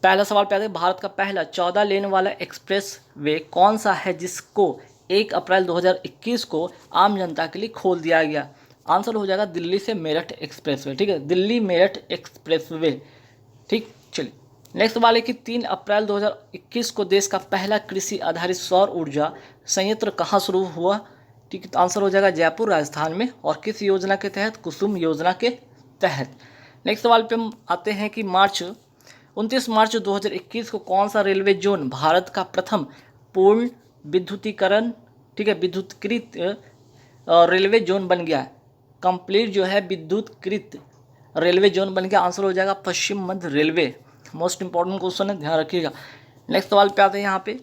पहला सवाल पे आते हैं, भारत का पहला 14 लेन वाला एक्सप्रेस वे कौन सा है जिसको 1 अप्रैल 2021 को आम जनता के लिए खोल दिया गया? आंसर हो जाएगा दिल्ली से मेरठ एक्सप्रेस वे। ठीक है, दिल्ली मेरठ एक्सप्रेस वे। ठीक, चलिए नेक्स्ट सवाल है कि 3 अप्रैल 2021 को देश का पहला कृषि आधारित सौर ऊर्जा संयंत्र कहाँ शुरू हुआ? ठीक है, तो आंसर हो जाएगा जयपुर राजस्थान में। और किस योजना के तहत? कुसुम योजना के तहत। नेक्स्ट सवाल पे हम आते हैं कि 29 मार्च 2021 को कौन सा रेलवे जोन भारत का प्रथम पूर्ण विद्युतीकरण, ठीक है, विद्युतीकृत रेलवे जोन बन गया? कंप्लीट जो है विद्युतीकृत रेलवे जोन बन गया। आंसर हो जाएगा पश्चिम मध्य रेलवे। मोस्ट इंपॉर्टेंट क्वेश्चन है, ध्यान रखिएगा। नेक्स्ट सवाल पे आते हैं यहाँ पे,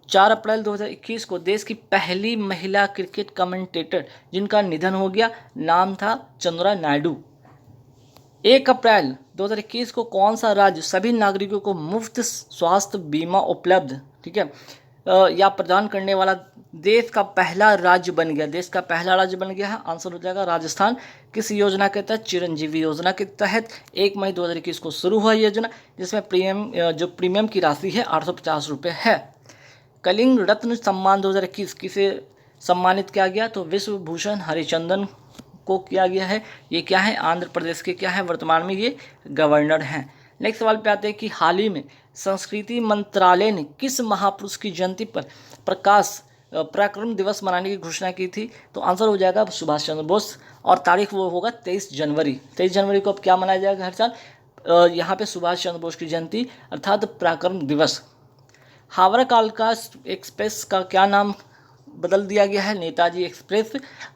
4 अप्रैल 2021 को देश की पहली महिला क्रिकेट कमेंटेटर जिनका निधन हो गया, नाम था चंद्रा नायडू। 1 अप्रैल 2021 को कौन सा राज्य सभी नागरिकों को मुफ्त स्वास्थ्य बीमा उपलब्ध, ठीक है, या प्रदान करने वाला देश का पहला राज्य बन गया? देश का पहला राज्य बन गया है। आंसर हो जाएगा राजस्थान। किस योजना के तहत? चिरंजीवी योजना के तहत 1 मई 2021 को शुरू हुआ योजना, जिसमें प्रीमियम की राशि है 850 रुपये है। कलिंग रत्न सम्मान 2021 किसे सम्मानित किया गया? तो विश्व भूषण हरिचंदन को किया गया है। ये क्या है? आंध्र प्रदेश के क्या है? वर्तमान में ये गवर्नर हैं। नेक्स्ट सवाल पे आते हैं कि हाल ही में संस्कृति मंत्रालय ने किस महापुरुष की जयंती पर पराक्रम दिवस मनाने की घोषणा की थी? तो आंसर हो जाएगा सुभाष चंद्र बोस। और तारीख वो होगा 23 जनवरी। 23 जनवरी को अब क्या मनाया जाएगा हर साल? यहाँ पे सुभाष चंद्र बोस की जयंती अर्थात पराक्रम दिवस। हावड़ा कालका एक्सप्रेस का क्या नाम बदल दिया गया है? नेताजी एक्सप्रेस।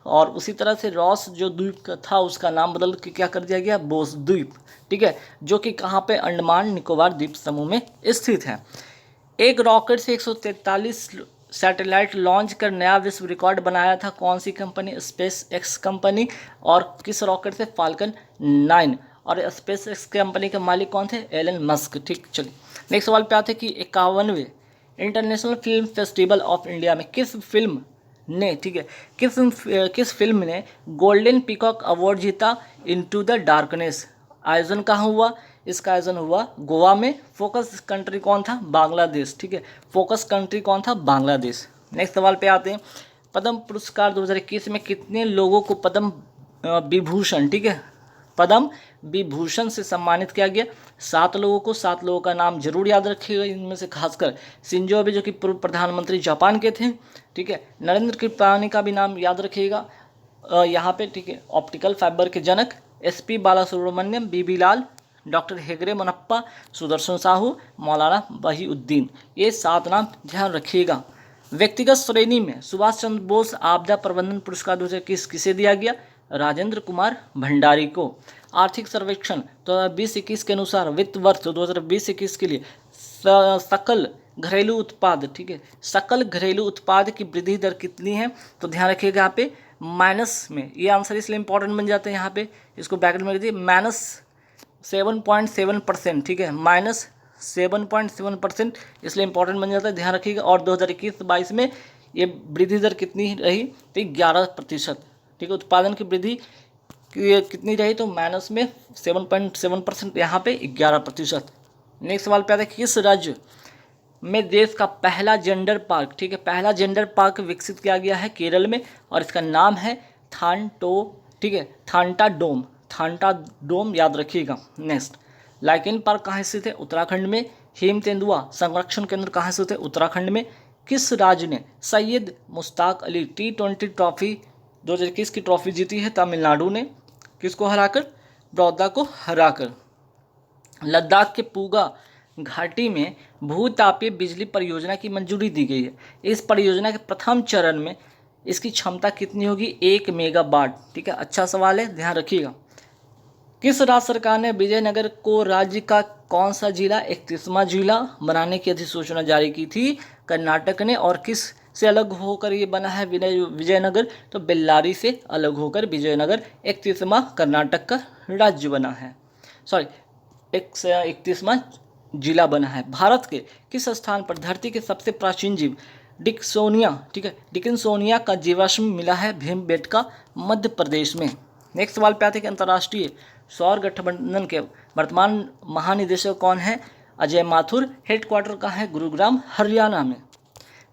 और उसी तरह से रॉस जो द्वीप का था उसका नाम बदल के क्या कर दिया गया? बोस द्वीप। ठीक है, जो कि कहाँ पे? अंडमान निकोबार द्वीप समूह में स्थित है। एक रॉकेट से 143 सैटेलाइट लॉन्च कर नया विश्व रिकॉर्ड बनाया था कौन सी कंपनी? Space x company. और किस रॉकेट से? फाल्कन 9। और स्पेस एक्स कंपनी के मालिक कौन थे? Elon Musk. ठीक, चलिए नेक्स्ट सवाल पे आते हैं कि 51वें international film festival of India में किस फिल्म ने, ठीक है, किस फिल्म ने गोल्डन पीकॉक अवार्ड जीता? Into the darkness. आयोजन कहाँ हुआ? इसका आयोजन हुआ गोवा में। फोकस कंट्री कौन था? बांग्लादेश। ठीक है, फोकस कंट्री कौन था? बांग्लादेश। नेक्स्ट सवाल पे आते हैं, पद्म पुरस्कार 2021 में कितने लोगों को पद्म विभूषण, ठीक है, पद्म विभूषण से सम्मानित किया गया? 7 लोगों को। 7 लोगों का नाम जरूर याद रखिएगा, इनमें से खासकर शिंजो अबे जो कि पूर्व प्रधानमंत्री जापान के थे। ठीक है, नरेंद्र कृपलानी का भी नाम याद रखिएगा यहाँ पे। ठीक है, ऑप्टिकल फाइबर के जनक। SP बालासुब्रमण्यम, BB लाल, डॉक्टर हेगड़े मोनप्पा, सुदर्शन साहू, मौलाना वहीउद्दीन। ये 7 नाम ध्यान रखिएगा। व्यक्तिगत श्रेणी में सुभाष चंद्र बोस आपदा प्रबंधन पुरस्कार 2021 किसे दिया गया? राजेंद्र कुमार भंडारी को। आर्थिक सर्वेक्षण 2020-21 के अनुसार वित्त वर्ष 2020-21 के लिए सकल घरेलू उत्पाद, ठीक है, सकल घरेलू उत्पाद की वृद्धि दर कितनी है? तो ध्यान रखिएगा यहाँ पे माइनस में, ये आंसर इसलिए इंपॉर्टेंट बन जाते हैं यहाँ पे, इसको ब्रैकेट में रखिए, -7.7%। ठीक है, -7.7% इसलिए इंपॉर्टेंट बन जाता है, ध्यान रखिएगा। और 2021-22 में ये वृद्धि दर कितनी रही? तो 11%। ठीक है, उत्पादन की वृद्धि कितनी रही? तो माइनस में 7.7%, यहाँ पे 11%। नेक्स्ट सवाल पे आता है, किस राज्य में देश का पहला जेंडर पार्क, ठीक है, पहला जेंडर पार्क विकसित किया गया है? केरल में। और इसका नाम है ठीक है, थांटा डोम, याद रखिएगा। नेक्स्ट, लाइकेन पार्क कहाँ स्थित है? उत्तराखंड में। हेम तेंदुआ संरक्षण केंद्र कहाँ स्थित है? उत्तराखंड में। किस राज्य ने सैयद मुश्ताक अली T20 ट्रॉफी 2021 की ट्रॉफी जीती है? तमिलनाडु ने। किसको हराकर? बड़ौदा को हराकर। लद्दाख के पूगा घाटी में भूतापीय बिजली परियोजना की मंजूरी दी गई है। इस परियोजना के प्रथम चरण में इसकी क्षमता कितनी होगी? 1 मेगावाट। ठीक है, अच्छा सवाल है, ध्यान रखिएगा। किस राज्य सरकार ने विजयनगर को राज्य का कौन सा जिला 31वां जिला बनाने की अधिसूचना जारी की थी? कर्नाटक ने। और किस से अलग होकर ये बना है विजयनगर? तो बेल्लारी से अलग होकर विजयनगर 31वां कर्नाटक का राज्य बना है, सॉरी 31वां जिला बना है। भारत के किस स्थान पर धरती के सबसे प्राचीन जीव डिक्सोनिया, ठीक है, डिकिंसोनिया का जीवाश्म मिला है? भीमबेटका, मध्य प्रदेश में। नेक्स्ट सवाल पे आते हैं कि अंतर्राष्ट्रीय सौर गठबंधन के वर्तमान महानिदेशक कौन है? अजय माथुर। हेडक्वार्टर कहाँ है? गुरुग्राम हरियाणा में।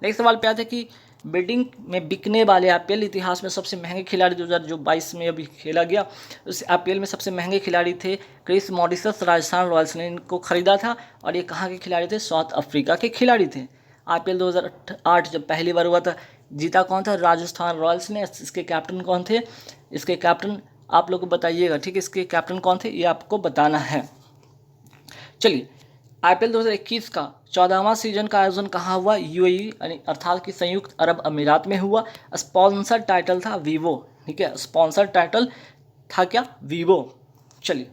नेक्स्ट सवाल पे आते हैं कि बिल्डिंग में बिकने वाले आईपीएल इतिहास में सबसे महंगे खिलाड़ी 2022 में अभी खेला गया, उस आईपीएल में सबसे महंगे खिलाड़ी थे क्रिस मॉरिस। राजस्थान रॉयल्स ने इनको खरीदा था और ये कहाँ के खिलाड़ी थे? साउथ अफ्रीका के खिलाड़ी थे। आईपीएल 2008 जब पहली बार हुआ था, जीता कौन था? राजस्थान रॉयल्स ने। इसके कैप्टन कौन थे? इसके कैप्टन आप लोग को बताइएगा, ठीक है। इसके कैप्टन कौन थे ये आपको बताना है। चलिए, आईपीएल 2021 का 14वां सीजन का आयोजन कहाँ हुआ? यूएई यानी अर्थात कि संयुक्त अरब अमीरात में हुआ। स्पॉन्सर टाइटल था वीवो, ठीक है। स्पॉन्सर टाइटल था क्या? वीवो। चलिए,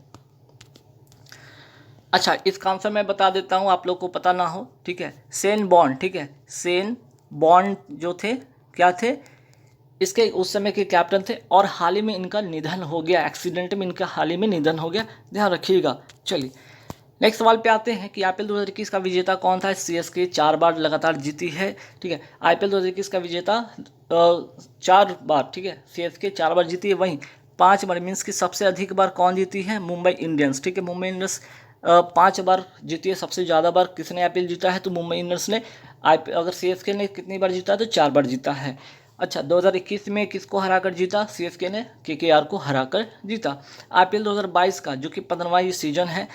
अच्छा इसका आंसर मैं बता देता हूँ, आप लोग को पता ना हो, ठीक है। शेन बॉर्न, ठीक है। शेन बॉर्न जो थे क्या थे? इसके उस समय के कैप्टन थे और हाल ही में इनका निधन हो गया, एक्सीडेंट में इनका हाल ही में निधन हो गया, ध्यान रखिएगा। चलिए, नेक्स्ट सवाल पे आते हैं कि आईपीएल 2021 का विजेता कौन था? सीएसके 4 बार लगातार जीती है, ठीक है। आईपीएल 2021 का विजेता 4 बार, ठीक है। सीएसके 4 बार जीती है, वहीं 5 बार मीन्स कि सबसे अधिक बार कौन जीती है? मुंबई इंडियंस, ठीक है। मुंबई इंडियंस 5 बार जीती है। सबसे ज़्यादा बार किसने आईपीएल जीता है? तो मुंबई इंडियंस ने। अगर सीएसके ने कितनी बार जीता है? तो 4 बार जीता है। अच्छा, 2021 में किसको हराकर जीता? सीएसके ने केकेआर को हराकर जीता। आईपीएल 2022 का जो कि 15वां ये सीजन है,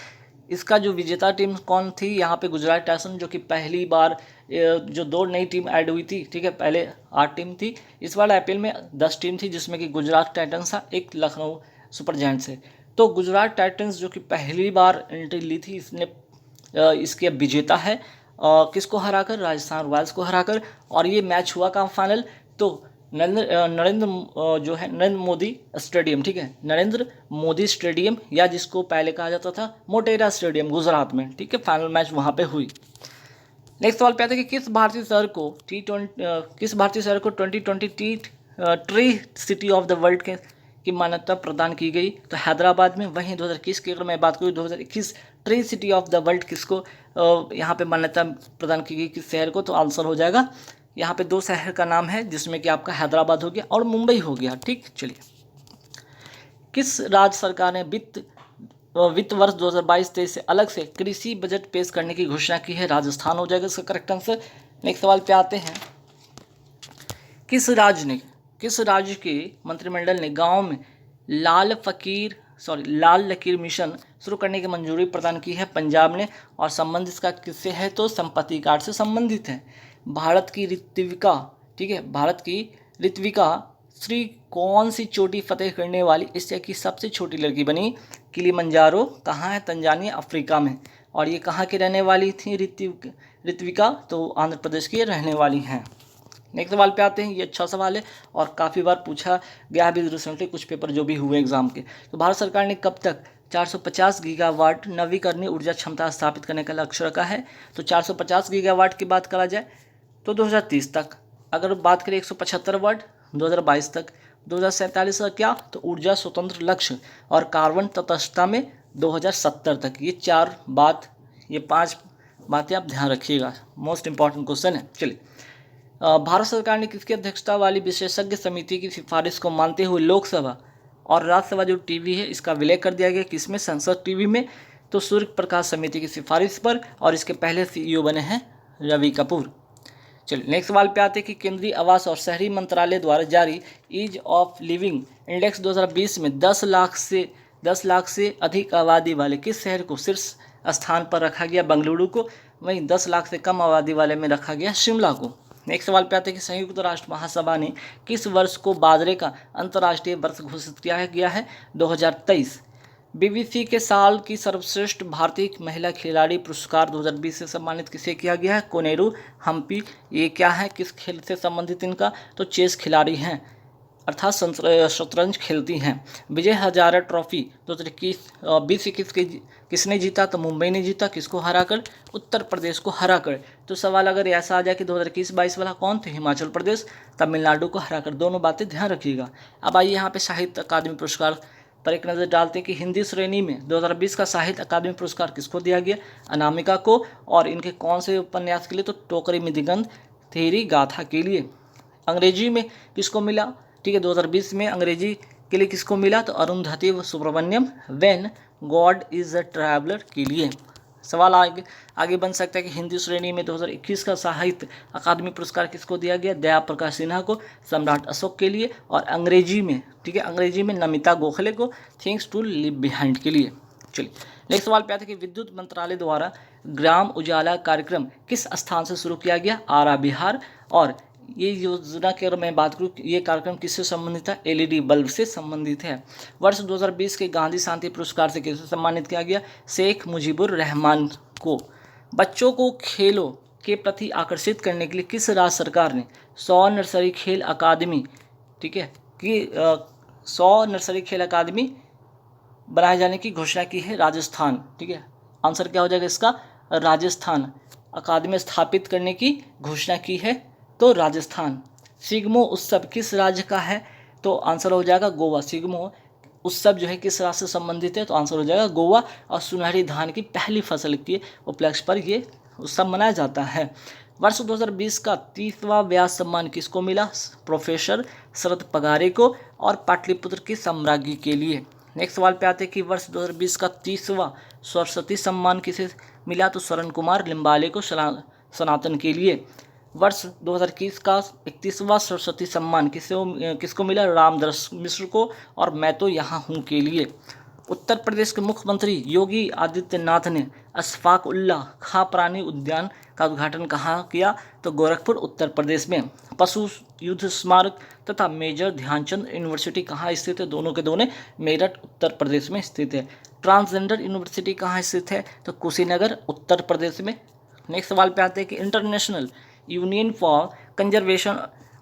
इसका जो विजेता टीम कौन थी? यहाँ पे गुजरात टाइटंस, जो कि पहली बार जो 2 नई टीम ऐड हुई थी, ठीक है। पहले 8 टीम थी, इस बार आईपीएल में 10 टीम थी, जिसमें कि गुजरात टाइटंस था, एक लखनऊ सुपर जायंट्स है। तो गुजरात टाइटंस जो कि पहली बार एंट्री ली थी, इसके विजेता है किसको हराकर? राजस्थान रॉयल्स को हराकर। और ये मैच हुआ का फाइनल तो नरेंद्र मोदी स्टेडियम, ठीक है। नरेंद्र मोदी स्टेडियम, या जिसको पहले कहा जाता था मोटेरा स्टेडियम, गुजरात में, ठीक है। फाइनल मैच वहाँ पे हुई। नेक्स्ट सवाल पे आता है कि किस भारतीय शहर को 2020 tree city of the world की मान्यता प्रदान की गई? तो हैदराबाद में। वहीं 2021 की अगर मैं बात करूँ, 2021 tree city of the world किसको यहाँ पे मान्यता प्रदान की गई, किस शहर को? तो आंसर हो जाएगा यहाँ पे 2 शहर का नाम है, जिसमें कि आपका हैदराबाद हो गया और मुंबई हो गया, ठीक। चलिए, किस राज्य सरकार ने वित्त वर्ष 2022-23 से अलग से कृषि बजट पेश करने की घोषणा की है? राजस्थान हो जाएगा इसका करेक्ट आंसर। नेक्स्ट सवाल पे आते हैं, किस राज्य के मंत्रिमंडल ने गांव में लाल लकीर मिशन शुरू करने की मंजूरी प्रदान की है? पंजाब ने। और संबंध इसका किससे है? तो संपत्ति कार्ड से संबंधित है। भारत की ऋत्विका, ठीक है। भारत की ऋत्विका श्री कौन सी चोटी फतेह करने वाली एशिया की सबसे छोटी लड़की बनी? किलिमंजारो कहाँ है? तंजानिया, अफ्रीका में। और ये कहाँ की रहने वाली थी ऋत्विका? तो आंध्र प्रदेश की रहने वाली हैं। नेक्स्ट सवाल पे आते हैं, ये अच्छा सवाल है और काफ़ी बार पूछा गया है भी रिसेंटली कुछ पेपर जो भी हुए एग्जाम के। तो भारत सरकार ने कब तक 450 गीगावाट नवीकरणीय ऊर्जा क्षमता स्थापित करने का लक्ष्य रखा है? तो 450 गीगावाट की बात करा जाए तो 2030 तक। अगर बात करें 175 वाट 2022 तक। 2047 का क्या? तो ऊर्जा स्वतंत्र लक्ष्य और कार्बन तटस्थता में 2070 तक। ये 5 बातें आप ध्यान रखिएगा, मोस्ट इंपॉर्टेंट क्वेश्चन है। चलिए, भारत सरकार ने किसकी अध्यक्षता वाली विशेषज्ञ समिति की सिफारिश को मानते हुए लोकसभा और राज्यसभा जो टीवी है इसका विलय कर दिया गया? किसमें? संसद टीवी में। तो सूर्य प्रकाश समिति की सिफारिश पर, और इसके पहले सीईओ बने हैं रवि कपूर। चलिए, नेक्स्ट सवाल पे आते हैं कि केंद्रीय आवास और शहरी मंत्रालय द्वारा जारी ईज ऑफ लिविंग इंडेक्स 2020 में 10 लाख से अधिक आबादी वाले किस शहर को शीर्ष स्थान पर रखा गया? बेंगलुरु को। वहीं 10 लाख से कम आबादी वाले में रखा गया शिमला को। नेक्स्ट सवाल पे आते हैं कि संयुक्त राष्ट्र महासभा ने किस वर्ष को बाजरे का अंतर्राष्ट्रीय वर्ष घोषित किया गया है? 2023। बीबीसी के साल की सर्वश्रेष्ठ भारतीय महिला खिलाड़ी पुरस्कार 2020 से सम्मानित किसे किया गया है? कोनेरू हम्पी। ये क्या है, किस खेल से संबंधित इनका? तो चेस खिलाड़ी हैं, अर्थात शतरंज खेलती हैं। विजय हजारे ट्रॉफी 2021 किसने जीता? तो मुंबई ने जीता, किसको हराकर? उत्तर प्रदेश को हराकर। तो सवाल अगर ऐसा आ जाए कि 2021-22 वाला कौन थे? हिमाचल प्रदेश, तमिलनाडु को हराकर। दोनों बातें ध्यान रखिएगा। अब आइए यहाँ पे साहित्य अकादमी पुरस्कार पर एक नज़र डालते हैं कि हिंदी श्रेणी में 2020 का साहित्य अकादमी पुरस्कार किसको दिया गया? अनामिका को। और इनके कौन से उपन्यास के लिए? तो टोकरी में दिगंत थेरी गाथा के लिए। अंग्रेजी में किसको मिला? ठीक है, 2020 में अंग्रेजी के लिए किसको मिला? तो Arundhati Subramaniam when God is a traveller के लिए। सवाल आगे आगे बन सकता है कि हिंदी श्रेणी में 2021 का साहित्य अकादमी पुरस्कार किसको दिया गया? दया प्रकाश सिन्हा को, सम्राट अशोक के लिए, और अंग्रेजी में, ठीक है, अंग्रेजी में नमिता गोखले को, थिंग्स टू लिव बिहाइंड के लिए। चलिए नेक्स्ट सवाल पे आता है कि विद्युत मंत्रालय द्वारा ग्राम उजाला कार्यक्रम किस स्थान से शुरू किया गया? आरा, बिहार। और ये योजना की अगर मैं बात करूँ, ये कार्यक्रम किससे संबंधित है? एलईडी बल्ब से संबंधित है। वर्ष 2020 के गांधी शांति पुरस्कार से किसे सम्मानित किया गया? शेख मुजीबुर रहमान को। बच्चों को खेलों के प्रति आकर्षित करने के लिए किस राज्य सरकार ने 100 नर्सरी खेल अकादमी, ठीक है, कि 100 नर्सरी खेल अकादमी बनाए जाने की घोषणा की है? राजस्थान, ठीक है। आंसर क्या हो जाएगा इसका? राजस्थान। अकादमी स्थापित करने की घोषणा की है तो राजस्थान। सिग्मो उत्सव किस राज्य का है? तो आंसर हो जाएगा गोवा। सिग्मो उत्सव जो है किस राज्य से संबंधित है? तो आंसर हो जाएगा गोवा। और सुनहरी धान की पहली फसल के उपलक्ष्य पर ये उत्सव मनाया जाता है। वर्ष 2020 का 30वां व्यास सम्मान किसको मिला? प्रोफेसर शरद पगारे को और पाटलिपुत्र की सम्राज्ञी के लिए। नेक्स्ट सवाल पे आते हैं कि वर्ष 2020 का 30वां सरस्वती सम्मान किसे मिला? तो शरण कुमार लिम्बाले को सनातन के लिए। वर्ष 2021 का 31वां सरस्वती सम्मान किसको मिला? रामदर्श मिश्र को और मैं तो यहाँ हूँ के लिए। उत्तर प्रदेश के मुख्यमंत्री योगी आदित्यनाथ ने अशफाक उल्लाह खां प्राणी उद्यान का उद्घाटन कहाँ किया? तो गोरखपुर उत्तर प्रदेश में। पशु युद्ध स्मारक तथा मेजर ध्यानचंद यूनिवर्सिटी कहाँ स्थित है? दोनों के दोनों मेरठ उत्तर प्रदेश में स्थित है। ट्रांसजेंडर यूनिवर्सिटी कहाँ स्थित है? तो कुशीनगर उत्तर प्रदेश में। नेक्स्ट सवाल पे आते हैं कि international union for conservation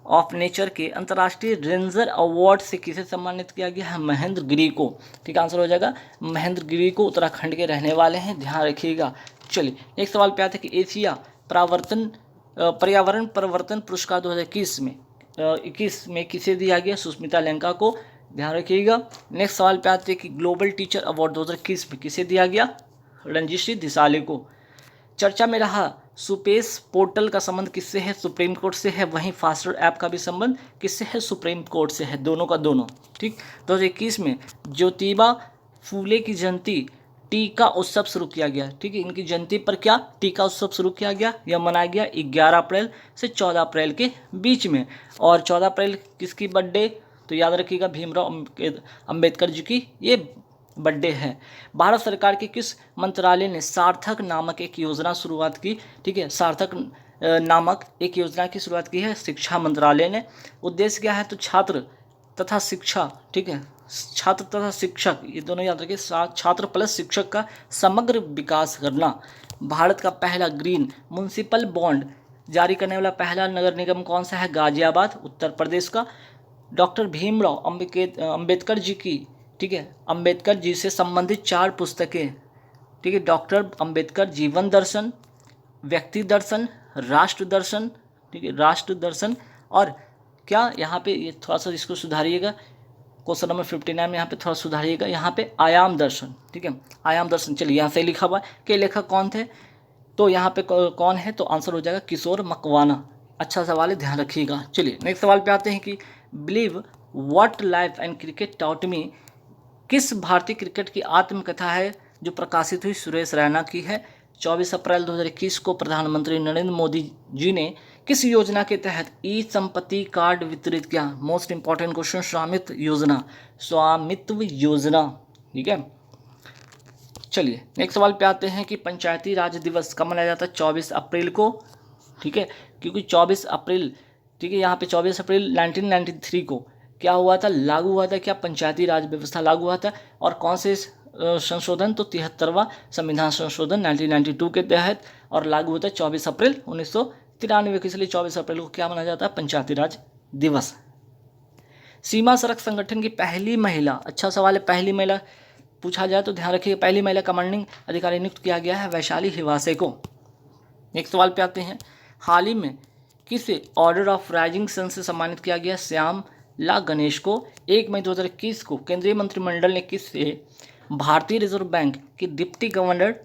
of nature के अंतर्राष्ट्रीय रेंजर अवार्ड से किसे सम्मानित किया गया है? महेंद्र गिरी को। ठीक, आंसर हो जाएगा महेंद्र गिरी को। उत्तराखंड के रहने वाले हैं, ध्यान रखिएगा। चलिए नेक्स्ट सवाल पे आते हैं कि एशिया पर्यावरण परिवर्तन पुरस्कार 2021 में किसे दिया गया? सुष्मिता लंका को, ध्यान रखिएगा। नेक्स्ट सवाल पे आते हैं कि ग्लोबल टीचर अवार्ड 2021 में किसे दिया गया? रणजीत दिसाले को। चर्चा में रहा सुपेश पोर्टल का संबंध किससे है? सुप्रीम कोर्ट से है। वहीं फास्टर ऐप का भी संबंध किससे है? सुप्रीम कोर्ट से है, दोनों का दोनों। ठीक, 2021 में ज्योतिबा फूले की जयंती टीका उत्सव शुरू किया गया। ठीक है, इनकी जयंती पर क्या टीका उत्सव शुरू किया गया? यह मनाया गया 11 अप्रैल से 14 अप्रैल के बीच में। और 14 अप्रैल किसकी बर्थडे? तो याद रखिएगा भीमराव अंबेडकर जी की ये बर्थडे है। भारत सरकार के किस मंत्रालय ने सार्थक नामक एक योजना शुरुआत की? ठीक है, सार्थक नामक एक योजना की शुरुआत की है शिक्षा मंत्रालय ने। उद्देश्य क्या है? तो छात्र तथा शिक्षा, ठीक है, छात्र तथा शिक्षक, ये दोनों याद रखिए, छात्र प्लस शिक्षक का समग्र विकास करना। भारत का पहला ग्रीन म्युनिसिपल बॉन्ड जारी करने वाला पहला नगर निगम कौन सा है? गाजियाबाद उत्तर प्रदेश का। डॉक्टर भीमराव अंबेडकर जी की, ठीक है, अंबेडकर जी से संबंधित 4 पुस्तकें, ठीक है, डॉक्टर अंबेडकर जीवन दर्शन, व्यक्ति दर्शन, राष्ट्र दर्शन, ठीक है, राष्ट्र दर्शन, और क्या यहाँ पे ये थोड़ा सा इसको सुधारिएगा, क्वेश्चन नंबर 59 में यहाँ पे थोड़ा सुधारिएगा, यहाँ पे आयाम दर्शन, ठीक है, आयाम दर्शन। चलिए यहाँ से लिखा हुआ है कि लेखक कौन थे? तो यहाँ पे कौन है? तो आंसर हो जाएगा किशोर मकवाना। अच्छा सवाल है, ध्यान रखिएगा। चलिए नेक्स्ट सवाल पे आते हैं कि believe what life and cricket taught me किस भारतीय क्रिकेट की आत्मकथा है जो प्रकाशित हुई? सुरेश रैना की है। 24 अप्रैल 2021 को प्रधानमंत्री नरेंद्र मोदी जी ने किस योजना के तहत ई संपत्ति कार्ड वितरित किया? मोस्ट इंपॉर्टेंट क्वेश्चन, स्वामित्व योजना, स्वामित्व योजना, ठीक है। चलिए नेक्स्ट सवाल पे आते हैं कि पंचायती राज दिवस कब मनाया जाता है? 24 अप्रैल को, ठीक है, क्योंकि 24 अप्रैल, ठीक है, यहाँ पे 24 अप्रैल 1993 को क्या हुआ था? लागू हुआ था क्या? पंचायती राज व्यवस्था लागू हुआ था। और कौन से संशोधन? तो 73वां संविधान संशोधन 1992 के तहत, और लागू होता है 24 अप्रैल 1993 के। इसलिए 24 अप्रैल को क्या मनाया जाता है? पंचायती राज दिवस। सीमा सड़क संगठन की पहली महिला, अच्छा सवाल है, पहली महिला पूछा जाए तो ध्यान रखिए, पहली महिला कमांडिंग अधिकारी नियुक्त किया गया है वैशाली हिवासे को। नेक्स्ट सवाल पे आते हैं, हाल ही में किसे ऑर्डर ऑफ राइजिंग सन से सम्मानित किया गया? श्याम ला गणेश को। 1 मई 2021 को केंद्रीय मंत्रिमंडल ने किससे भारतीय रिजर्व बैंक के डिप्टी गवर्नर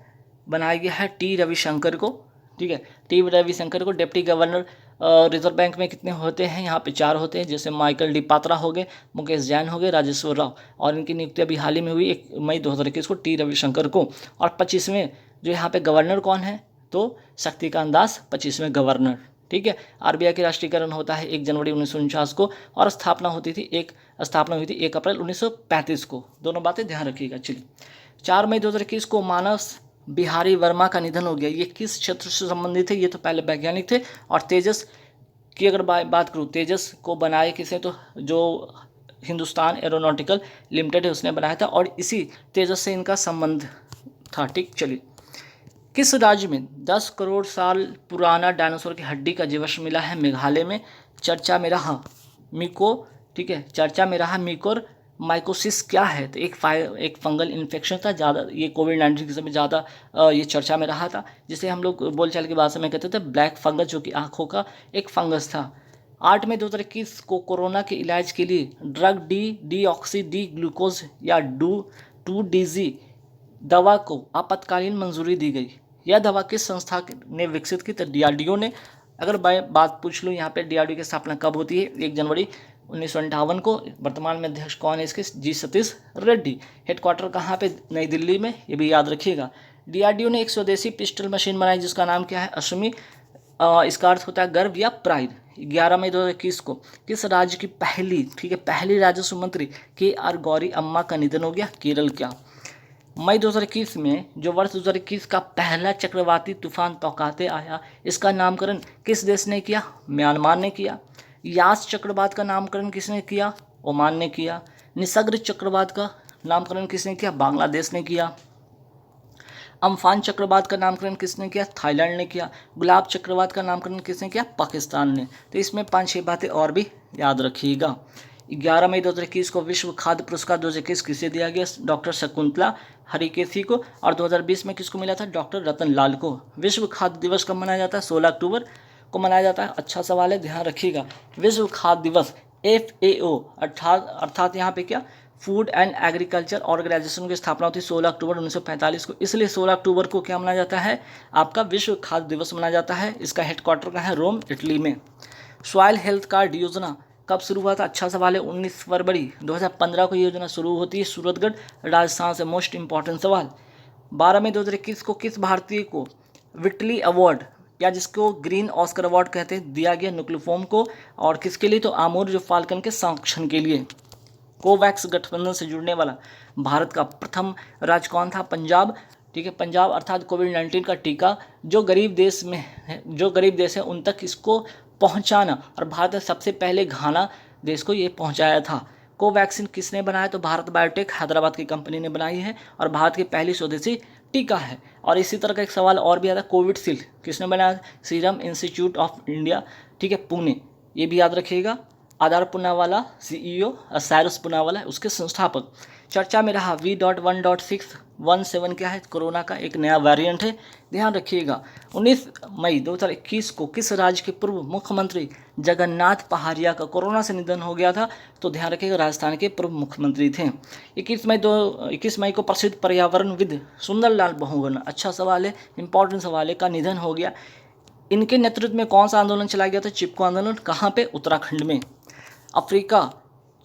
बनाया गया है? टी रविशंकर को, ठीक है, टी रविशंकर को डिप्टी गवर्नर। रिजर्व बैंक में कितने होते हैं? यहाँ पे 4 होते हैं, जैसे माइकल डी पात्रा हो गए, मुकेश जैन हो गए, राजेश्वर राव, और इनकी नियुक्ति अभी हाल ही में हुई 1 मई 2021 को टी रविशंकर को। और 25वें जो यहाँ पे गवर्नर कौन है, तो शक्तिकांत दास 25वें गवर्नर। ठीक है, आरबीआई की राष्ट्रीयकरण होता है 1 जनवरी 1949 को, और स्थापना हुई थी 1 अप्रैल 1935 को। दोनों बातें ध्यान रखिएगा। चलिए, 4 मई 2021 को मानस बिहारी वर्मा का निधन हो गया। ये किस क्षेत्र से संबंधित है, ये तो पहले वैज्ञानिक थे। और तेजस की अगर बात करूँ, तेजस को बनाए किसने, तो जो हिंदुस्तान एरोनॉटिकल लिमिटेड है उसने बनाया था, और इसी तेजस से इनका संबंध था। ठीक, चलिए, किस राज्य में 10 करोड़ साल पुराना डायनासोर की हड्डी का जीवाश्म मिला है? मेघालय में। चर्चा में रहा मिको, ठीक है, चर्चा में रहा मिकोर माइकोसिस क्या है? तो एक फंगल इन्फेक्शन था, ज़्यादा ये कोविड-19 के समय ज़्यादा ये चर्चा में रहा था, जिसे हम लोग बोलचाल की भाषा में कहते थे ब्लैक फंगस, जो कि आँखों का एक फंगस था। 8 मई 2021 को कोरोना के इलाज के लिए ड्रग डीऑक्सी डी ग्लूकोज या 2DG दवा को आपातकालीन मंजूरी दी गई। यह दवा किस संस्था ने विकसित की? तो डीआरडीओ ने। अगर मैं बात पूछ लूँ यहाँ पे डीआरडीओ की स्थापना कब होती है? 1 जनवरी 1958 को। वर्तमान में अध्यक्ष कौन है इसके? जी सतीश रेड्डी। हेडक्वार्टर कहाँ पे? नई दिल्ली में, ये भी याद रखिएगा। डीआरडीओ ने एक स्वदेशी पिस्टल मशीन बनाई जिसका नाम क्या है? अश्मी। इसका अर्थ होता है गर्व या प्राइड। 11 मई 2021 को किस राज्य की पहली राजस्व मंत्री KR गौरी अम्मा का निधन हो गया? केरल। क्या मई 2021 में जो वर्ष 2021 का पहला चक्रवाती तूफान तौकाते आया, इसका नामकरण किस देश ने किया? म्यांमार ने किया। यास चक्रवात का नामकरण किसने किया? ओमान ने किया। निसर्ग चक्रवात का नामकरण किसने किया? बांग्लादेश ने किया। अम्फान चक्रवात का नामकरण किसने किया? थाईलैंड ने किया। गुलाब चक्रवात का नामकरण किसने किया? पाकिस्तान ने। तो इसमें 5-6 बातें और भी याद रखिएगा। 11 मई 2021 को विश्व खाद्य पुरस्कार 2021 किसे दिया गया? डॉक्टर शकुंतला हरिकेसी को। और 2020 में किसको मिला था? डॉक्टर रतन लाल को। विश्व खाद्य दिवस कब मनाया जाता है? 16 अक्टूबर को मनाया जाता है। अच्छा सवाल है, ध्यान रखिएगा। विश्व खाद्य दिवस FAO अर्थात यहाँ पे क्या, फूड एंड एग्रीकल्चर ऑर्गेनाइजेशन की स्थापना होती है 16 अक्टूबर 1945 को। इसलिए 16 अक्टूबर को क्या मनाया जाता है? आपका विश्व खाद्य दिवस मनाया जाता है। इसका हेडक्वार्टर कहाँ है? रोम, इटली में। सॉइल हेल्थ कार्ड योजना कब शुरू हुआ था? अच्छा सवाल है। 19 फरवरी 2015 को ये योजना शुरू होती है सूरतगढ़, राजस्थान से। मोस्ट इंपॉर्टेंट सवाल। 12 मई 2021 को किस भारतीय को विटली अवार्ड, या जिसको ग्रीन ऑस्कर अवार्ड कहते हैं, दिया गया? नुक्लफोम को। और किसके लिए? तो आमूर जो फाल्कन के संरक्षण के लिए। कोवैक्स गठबंधन से जुड़ने वाला भारत का प्रथम राज्य कौन था? पंजाब। ठीक है, पंजाब अर्थात कोविड-19 का टीका जो गरीब देश है उन तक इसको पहुंचाना, और भारत ने सबसे पहले घाना देश को ये पहुंचाया था। कोवैक्सीन किसने बनाया? तो भारत बायोटेक हैदराबाद की कंपनी ने बनाई है, और भारत की पहली स्वदेशी टीका है। और इसी तरह का एक सवाल और भी आता है, कोविडशील्ड किसने बनाया? सीरम इंस्टीट्यूट ऑफ इंडिया, ठीक है, पुणे। ये भी याद रखिएगा। आधार पूनावाला CEO साइरस पूनावाला है उसके संस्थापक। चर्चा में रहा V.1.617 क्या है? कोरोना का एक नया वेरिएंट है, ध्यान रखिएगा। 19 मई 2021 को किस राज्य के पूर्व मुख्यमंत्री जगन्नाथ पहाड़िया का कोरोना से निधन हो गया था? तो ध्यान रखिएगा, राजस्थान के पूर्व मुख्यमंत्री थे। 21 मई को प्रसिद्ध पर्यावरणविद सुंदरलाल बहुगुणा, अच्छा सवाल है, इंपॉर्टेंट सवाल है, का निधन हो गया। इनके नेतृत्व में कौन सा आंदोलन चलाया गया था? चिपको आंदोलन। कहाँ पे? उत्तराखंड में। अफ्रीका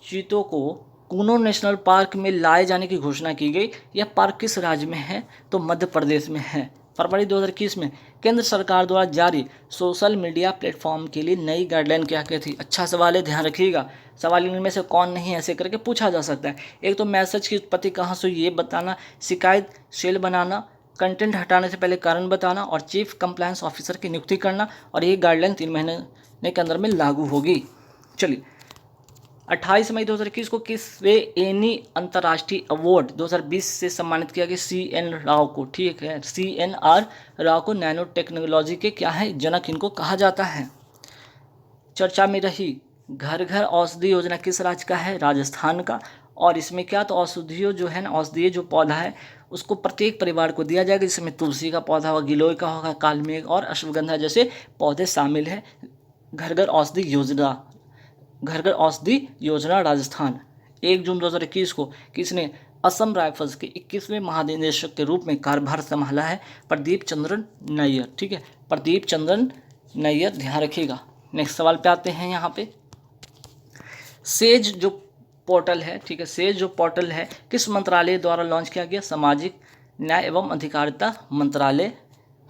चीतों को कूनो नेशनल पार्क में लाए जाने की घोषणा की गई। यह पार्क किस राज्य में है? तो मध्य प्रदेश में है। फरवरी 2021 में केंद्र सरकार द्वारा जारी सोशल मीडिया प्लेटफॉर्म के लिए नई गाइडलाइन क्या क्या थी? अच्छा सवाल है, ध्यान रखिएगा। सवाल इनमें से कौन नहीं, ऐसे करके पूछा जा सकता है। एक तो मैसेज की उत्पत्ति कहाँ से, ये बताना, शिकायत सेल बनाना, कंटेंट हटाने से पहले कारण बताना, और चीफ कंप्लायंस ऑफिसर की नियुक्ति करना। और ये गाइडलाइन 3 महीने के अंदर में लागू होगी। चलिए, 28 मई 2021 को किसवे एनी अंतर्राष्ट्रीय अवार्ड 2020 से सम्मानित किया गया? CN राव को। ठीक है, CNR राव को। नैनो टेक्नोलॉजी के क्या है? जनक इनको कहा जाता है। चर्चा में रही घर घर औषधि योजना किस राज्य का है? राजस्थान का। और इसमें क्या, तो औषधियों जो है ना, औषधीय जो पौधा है उसको प्रत्येक परिवार को दिया जाएगा, जिसमें तुलसी का पौधा होगा, गिलोय का होगा, कालमेघ और अश्वगंधा जैसे पौधे शामिल हैं। घर घर औषधि योजना राजस्थान। 1 जून 2021 को किसने असम राइफल्स के 21वें महानिदेशक के रूप में कार्यभार संभाला है? प्रदीप चंद्रन नैयर। ठीक है, प्रदीप चंद्रन नैयर, ध्यान रखिएगा। नेक्स्ट सवाल पे आते हैं। यहाँ पे सेज जो पोर्टल है, ठीक है, सेज जो पोर्टल है किस मंत्रालय द्वारा लॉन्च किया गया? सामाजिक न्याय एवं अधिकारिता मंत्रालय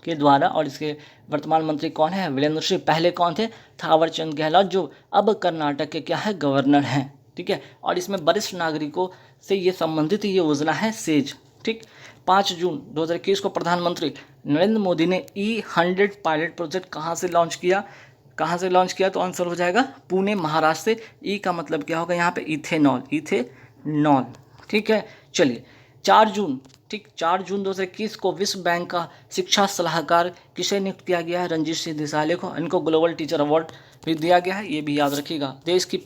के द्वारा। और इसके वर्तमान मंत्री कौन है? वीरेंद्र सिंह। पहले कौन थे? थावर चंद गहलोत, जो अब कर्नाटक के क्या है? गवर्नर हैं। ठीक है। और इसमें वरिष्ठ नागरिकों से ये संबंधित ये योजना है सेज। ठीक। 5 जून 2021 को प्रधानमंत्री नरेंद्र मोदी ने E100 पायलट प्रोजेक्ट कहाँ से लॉन्च किया? तो आंसर हो जाएगा पुणे, महाराष्ट्र से। ई का मतलब क्या होगा यहाँ पे? इथेनॉल। ठीक है। चलिए 4 जून 2021 को विश्व बैंक का शिक्षा सलाहकार किसे नियुक्त किया गया है? रणजीत सिंह देसाई को। इनको ग्लोबल टीचर अवार्ड भी दिया गया है, ये भी याद रखिएगा। देश की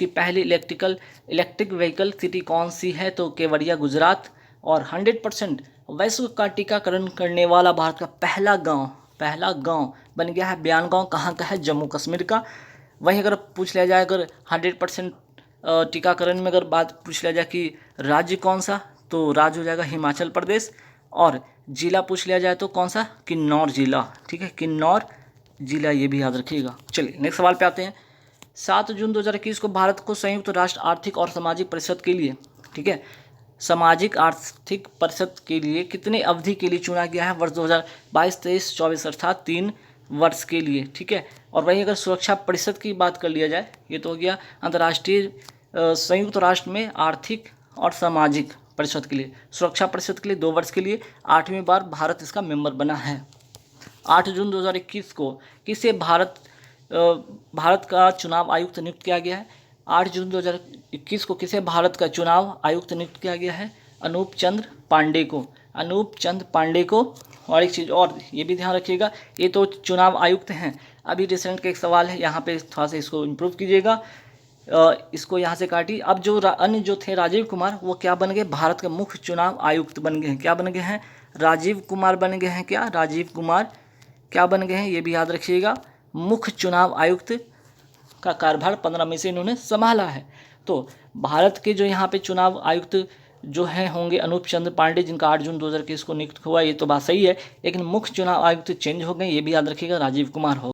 पहली इलेक्ट्रिक व्हीकल सिटी कौन सी है? तो केवड़िया, गुजरात। और 100% वैश्व का टीकाकरण करने वाला भारत का पहला गांव बन गया है बयान गांव। कहाँ का है? जम्मू कश्मीर का। वहीं अगर पूछ लिया जाए, अगर 100% टीकाकरण में अगर बात पूछ लिया जाए कि राज्य कौन सा, तो राज्य हो जाएगा हिमाचल प्रदेश। और जिला पूछ लिया जाए तो कौन सा? किन्नौर जिला। ठीक है, किन्नौर जिला, ये भी याद रखिएगा। चलिए नेक्स्ट सवाल पे आते हैं। 7 जून 2021 को भारत को संयुक्त राष्ट्र आर्थिक और सामाजिक परिषद के लिए, ठीक है, सामाजिक आर्थिक परिषद के लिए कितने अवधि के लिए चुना गया है? वर्ष 2022, 23, 24, अर्थात 3 वर्ष के लिए। ठीक है। और वहीं अगर सुरक्षा परिषद की बात कर लिया जाए, ये तो हो गया अंतर्राष्ट्रीय संयुक्त राष्ट्र में आर्थिक और सामाजिक परिषद के लिए। सुरक्षा परिषद के लिए 2 वर्ष के लिए, 8वीं बार भारत इसका मेंबर बना है। 8 जून 2021 को किसे भारत का चुनाव आयुक्त नियुक्त किया गया है? 8 जून 2021 को किसे भारत का चुनाव आयुक्त नियुक्त किया गया है? अनूप चंद्र पांडे को। और एक चीज़ और ये भी ध्यान रखिएगा, ये तो चुनाव आयुक्त हैं। अभी रिसेंट का एक सवाल है, यहाँ पे थोड़ा सा इसको इम्प्रूव कीजिएगा, इसको यहाँ से काटिए। अब जो अन्य जो थे राजीव कुमार, वो क्या बन गए? भारत के मुख्य चुनाव आयुक्त बन गए हैं। क्या बन गए हैं? राजीव कुमार बन गए हैं। राजीव कुमार क्या बन गए हैं? ये भी याद रखिएगा। मुख्य चुनाव आयुक्त का कार्यभार 15 मई से इन्होंने संभाला है। तो भारत के जो यहाँ पे चुनाव आयुक्त जो हैं होंगे अनूप चंद्र पांडे, जिनका 8 जून 2021 को नियुक्त हुआ, ये तो बात सही है। लेकिन मुख्य चुनाव आयुक्त चेंज हो गए, ये भी याद रखिएगा, राजीव कुमार हो।